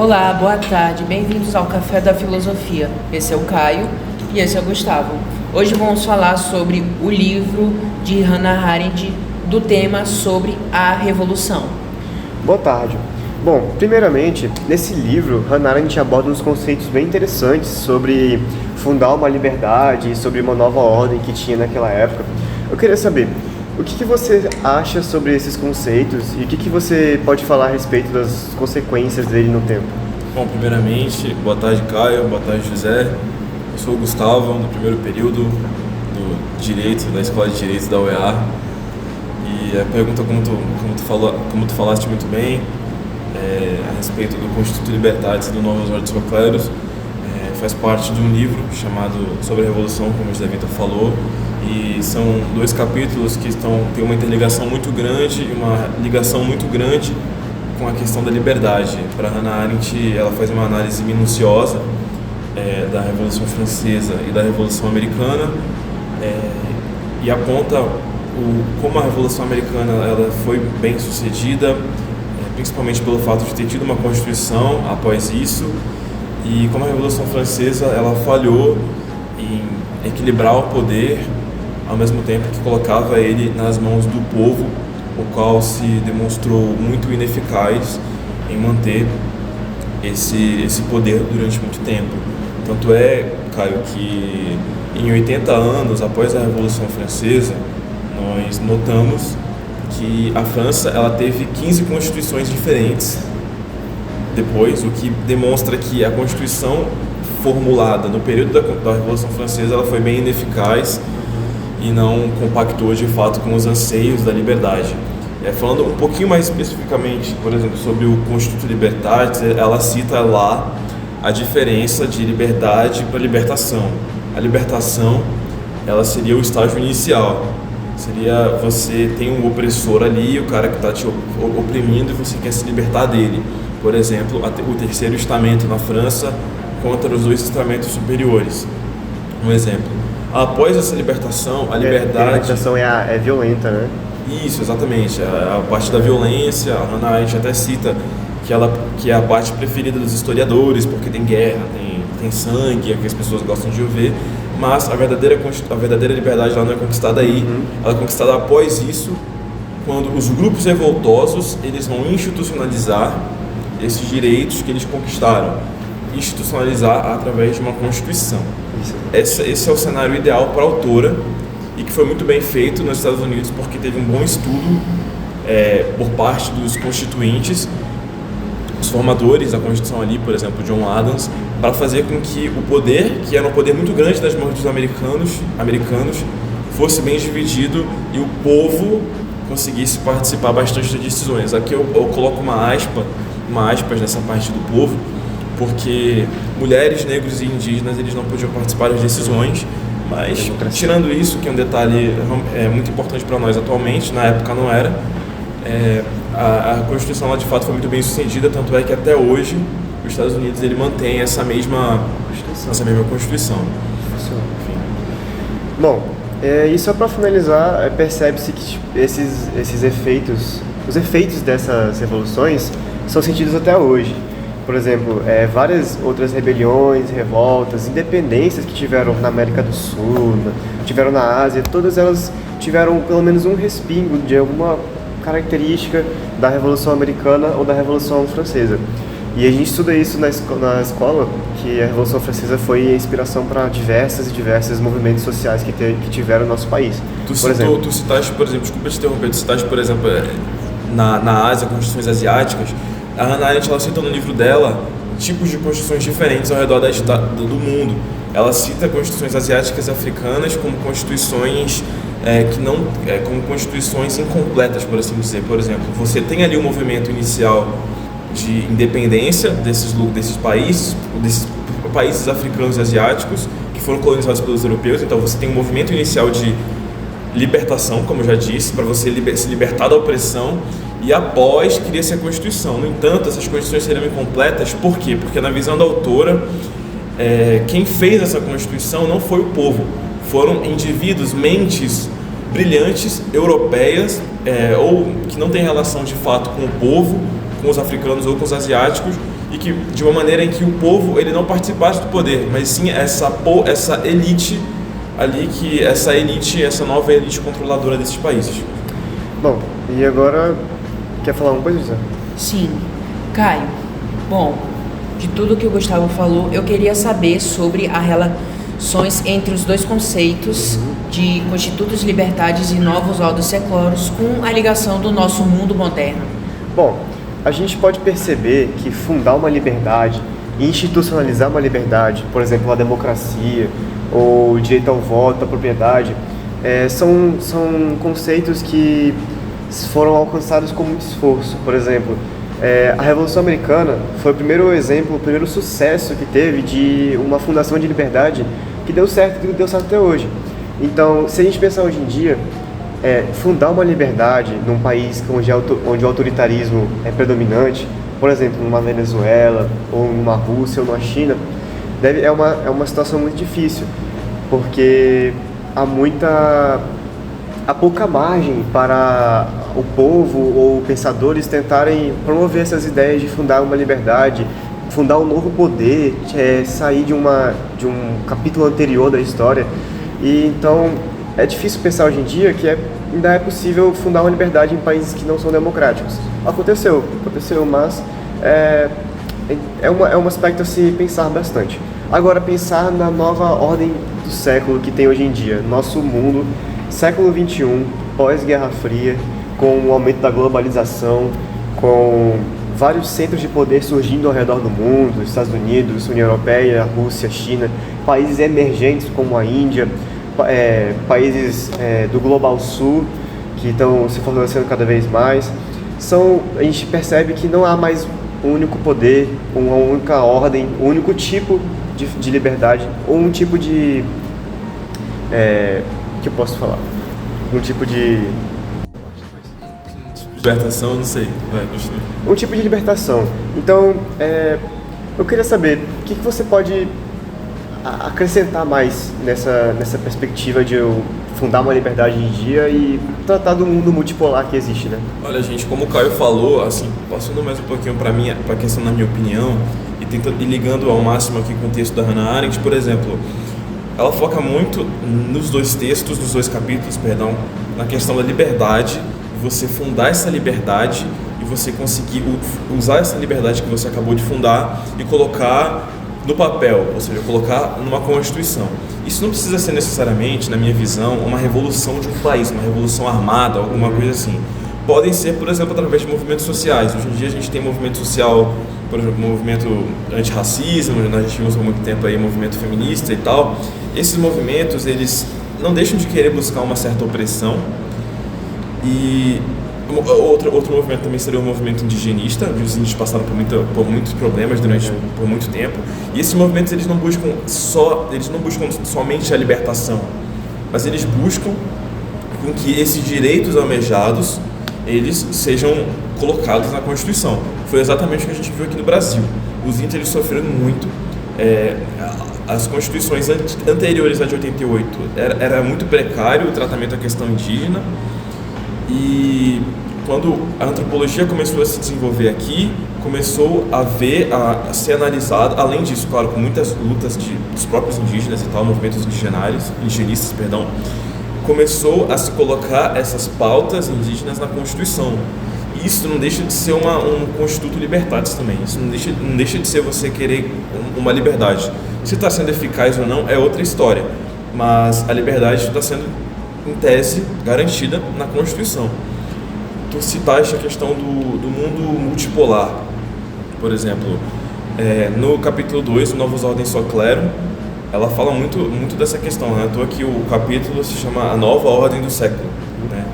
Olá, boa tarde, bem-vindos ao Café da Filosofia. Esse é o Caio e esse é o Gustavo. Hoje vamos falar sobre o livro de Hannah Arendt do tema sobre a Revolução. Boa tarde. Bom, primeiramente, nesse livro, Hannah Arendt aborda uns conceitos bem interessantes sobre fundar uma liberdade e sobre uma nova ordem que tinha naquela época. Eu queria saber, o que você acha sobre esses conceitos e o que você pode falar a respeito das consequências dele no tempo? Bom, primeiramente, boa tarde, Caio, boa tarde, José. Eu sou o Gustavo, do primeiro período do Direito, da Escola de Direito da UEA. E a pergunta, como tu falaste muito bem, a respeito do Constituto Libertatis do Novus Ordo Secularis, faz parte de um livro chamado Sobre a Revolução, como o José Vitor falou, e são 2 capítulos que têm uma interligação muito grande e uma ligação muito grande com a questão da liberdade. Para Hannah Arendt, ela faz uma análise minuciosa da Revolução Francesa e da Revolução Americana, e aponta como a Revolução Americana ela foi bem sucedida, principalmente pelo fato de ter tido uma Constituição após isso, e como a Revolução Francesa ela falhou em equilibrar o poder, ao mesmo tempo que colocava ele nas mãos do povo, o qual se demonstrou muito ineficaz em manter esse poder durante muito tempo. Tanto é, Caio, que em 80 anos após a Revolução Francesa, nós notamos que a França ela teve 15 constituições diferentes depois, o que demonstra que a Constituição formulada no período da Revolução Francesa ela foi bem ineficaz e não compactou de fato com os anseios da liberdade. Falando um pouquinho mais especificamente, por exemplo, sobre o Constituto Libertatis, ela cita lá a diferença de liberdade para libertação. A libertação ela seria o estágio inicial. Seria você tem um opressor ali, o cara que está te oprimindo e você quer se libertar dele. Por exemplo, o terceiro estamento na França contra os 2 estamentos superiores. Um exemplo. Após essa libertação, a liberdade... A libertação é violenta, né? Isso, exatamente. A parte da violência, a Hannah Arendt até cita que é a parte preferida dos historiadores, porque tem guerra, tem sangue, é que as pessoas gostam de ouvir, mas a verdadeira liberdade lá não é conquistada aí. Ela é conquistada após isso, quando os grupos revoltosos eles vão institucionalizar esses direitos que eles conquistaram, institucionalizar através de uma Constituição. Esse é o cenário ideal para a autora e que foi muito bem feito nos Estados Unidos porque teve um bom estudo por parte dos constituintes, os formadores da Constituição ali, por exemplo, John Adams, para fazer com que o poder, que era um poder muito grande nas mãos dos americanos, fosse bem dividido e o povo conseguisse participar bastante das decisões. Aqui eu coloco uma aspas nessa parte do povo, porque mulheres, negros e indígenas eles não podiam participar das decisões, mas tirando isso, que é um detalhe muito importante para nós atualmente, na época não era, a Constituição lá de fato foi muito bem sucedida, tanto é que até hoje os Estados Unidos ele mantém essa mesma Constituição. Enfim. Bom, e só para finalizar, percebe-se que esses efeitos, os efeitos dessas revoluções são sentidos até hoje. Por exemplo, várias outras rebeliões, revoltas, independências que tiveram na América do Sul, tiveram na Ásia, todas elas tiveram pelo menos um respingo de alguma característica da Revolução Americana ou da Revolução Francesa. E a gente estuda isso na escola, que a Revolução Francesa foi a inspiração para diversos movimentos sociais que tiveram no nosso país. Tu citaste, por exemplo, desculpa te interromper, tu citaste, por exemplo, na Ásia, constituições asiáticas. A Hannah Arendt ela cita no livro dela tipos de constituições diferentes ao redor do mundo. Ela cita constituições asiáticas e africanas como constituições como constituições incompletas, por assim dizer. Por exemplo, você tem ali um movimento inicial de independência desses países africanos e asiáticos que foram colonizados pelos europeus. Então você tem um movimento inicial de libertação, como eu já disse, para você se libertar da opressão, e após cria-se a Constituição. No entanto, essas Constituições seriam incompletas. Por quê? Porque na visão da autora, quem fez essa Constituição não foi o povo, foram indivíduos, mentes brilhantes, europeias, ou que não têm relação de fato com o povo, com os africanos ou com os asiáticos, e que de uma maneira em que o povo ele não participasse do poder, mas sim essa elite ali, essa nova elite controladora desses países. Bom, e agora, quer falar uma coisa, José? Sim. Caio, bom, de tudo que o Gustavo falou, eu queria saber sobre as relações entre os dois conceitos de constitutos libertários e novos ordens seculares com a ligação do nosso mundo moderno. Bom, a gente pode perceber que fundar uma liberdade e institucionalizar uma liberdade, por exemplo, a democracia ou o direito ao voto, à propriedade, são conceitos que foram alcançados com muito esforço. Por exemplo, a Revolução Americana foi o primeiro exemplo, o primeiro sucesso que teve de uma fundação de liberdade que deu certo até hoje. Então, se a gente pensar hoje em dia, fundar uma liberdade num país onde o autoritarismo é predominante, por exemplo, numa Venezuela, ou numa Rússia, ou numa China, é uma situação muito difícil, porque há pouca margem para o povo ou pensadores tentarem promover essas ideias de fundar uma liberdade, fundar um novo poder, sair de um capítulo anterior da história. E então é difícil pensar hoje em dia que ainda é possível fundar uma liberdade em países que não são democráticos. Aconteceu, mas é um aspecto a se pensar bastante. Agora, pensar na nova ordem do século que tem hoje em dia, nosso mundo, século XXI, pós-Guerra Fria, com o aumento da globalização, com vários centros de poder surgindo ao redor do mundo, Estados Unidos, União Europeia, Rússia, China, países emergentes como a Índia, países do Global Sul, que estão se fortalecendo cada vez mais. A gente percebe que não há mais um único poder, uma única ordem, um único tipo de liberdade, ou um tipo de... que eu posso falar? Um tipo de... Libertação, não sei. Um tipo de libertação. Então, eu queria saber, o que você pode acrescentar mais nessa perspectiva de eu fundar uma liberdade em dia e tratar do mundo multipolar que existe, né? Olha, gente, como o Caio falou, assim, passando mais um pouquinho para a questão da minha opinião e ligando ao máximo aqui com o texto da Hannah Arendt, por exemplo, ela foca muito nos dois capítulos, na questão da liberdade, você fundar essa liberdade e você conseguir usar essa liberdade que você acabou de fundar e colocar no papel, ou seja, colocar numa Constituição. Isso não precisa ser necessariamente, na minha visão, uma revolução de um país, uma revolução armada, alguma coisa assim. Podem ser, por exemplo, através de movimentos sociais. Hoje em dia a gente tem movimento social, por exemplo, movimento antirracismo, nós tivemos há muito tempo aí movimento feminista e tal. Esses movimentos, eles não deixam de querer buscar uma certa opressão. E outro movimento também seria o movimento indigenista, onde os índios passaram por muitos problemas por muito tempo. E esses movimentos eles não buscam somente a libertação, mas eles buscam com que esses direitos almejados eles sejam colocados na Constituição. Foi exatamente o que a gente viu aqui no Brasil. Os índios eles sofreram muito. As constituições anteriores à de 88 era muito precário o tratamento da questão indígena. E quando a antropologia começou a se desenvolver aqui, começou a ser analisado, além disso, claro, com muitas lutas dos próprios indígenas e tal, movimentos indigenistas, começou a se colocar essas pautas indígenas na Constituição. E isso não deixa de ser um constituto libertatis também, isso não deixa de ser você querer uma liberdade. Se está sendo eficaz ou não é outra história, mas a liberdade está sendo, em tese, garantida na Constituição. Tu citaste a questão do mundo multipolar, por exemplo, no capítulo 2, Novos Ordens Só Clero, ela fala muito dessa questão, né? Tô aqui, o capítulo se chama A Nova Ordem do Século, né?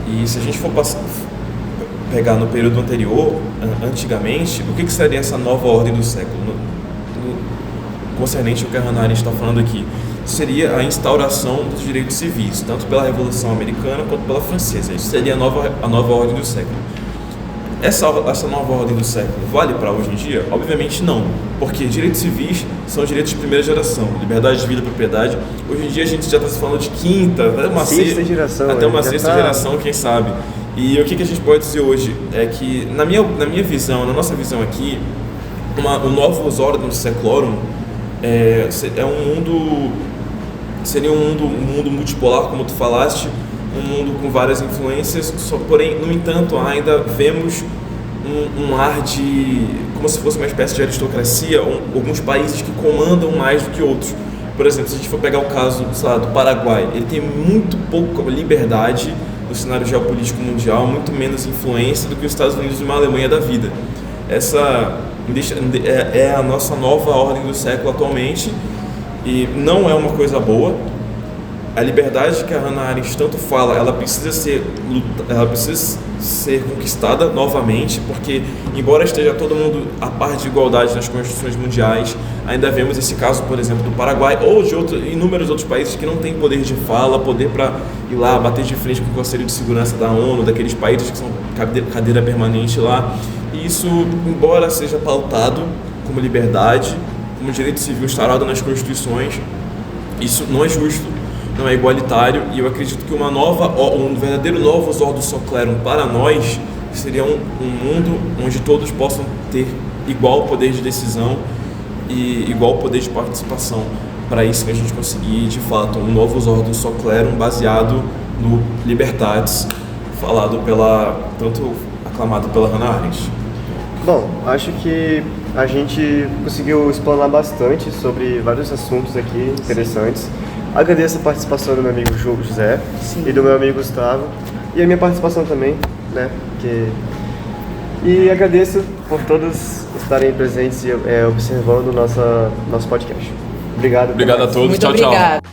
E se a gente for pegar no período anterior, antigamente, o que seria essa nova ordem do século? Concernente ao que a Hannah Arendt está falando aqui, seria a instauração dos direitos civis, tanto pela Revolução Americana quanto pela Francesa. Isso seria a nova ordem do século. Essa nova ordem do século vale para hoje em dia? Obviamente não, porque direitos civis são direitos de primeira geração, liberdade de vida e propriedade. Hoje em dia a gente já está falando de quinta, até uma sexta geração, quem sabe. E o que a gente pode dizer hoje é que, na minha visão, na nossa visão aqui, o novus ordem seclorum seria um mundo multipolar, como tu falaste, um mundo com várias influências, porém, no entanto, ainda vemos um ar de, como se fosse uma espécie de aristocracia, alguns países que comandam mais do que outros. Por exemplo, se a gente for pegar o caso, sei lá, do Paraguai, ele tem muito pouca liberdade no cenário geopolítico mundial, muito menos influência do que os Estados Unidos e uma Alemanha da vida. Essa é a nossa nova ordem do século atualmente, e não é uma coisa boa. A liberdade que a Hannah Arendt tanto fala, ela precisa ser conquistada novamente, porque embora esteja todo mundo a par de igualdade nas constituições mundiais, ainda vemos esse caso, por exemplo, do Paraguai ou de inúmeros outros países que não têm poder de fala, poder para ir lá bater de frente com o Conselho de Segurança da ONU, daqueles países que são cadeira permanente lá. E isso, embora seja pautado como liberdade, como direito civil instaurado nas constituições, isso não é justo, não é igualitário, e eu acredito que um verdadeiro novus ordem seclorum para nós seria um mundo onde todos possam ter igual poder de decisão e igual poder de participação. Para isso que a gente conseguir, de fato, um novus ordem seclorum baseado no Libertatis, tanto aclamado pela Hannah Arendt. Bom, acho que a gente conseguiu explanar bastante sobre vários assuntos aqui interessantes. Agradeço a participação do meu amigo José. Sim. E do meu amigo Gustavo, e a minha participação também, né? E agradeço por todos estarem presentes e observando nosso podcast. Obrigado. Obrigado a todos. Muito Tchau, obrigado. tchau.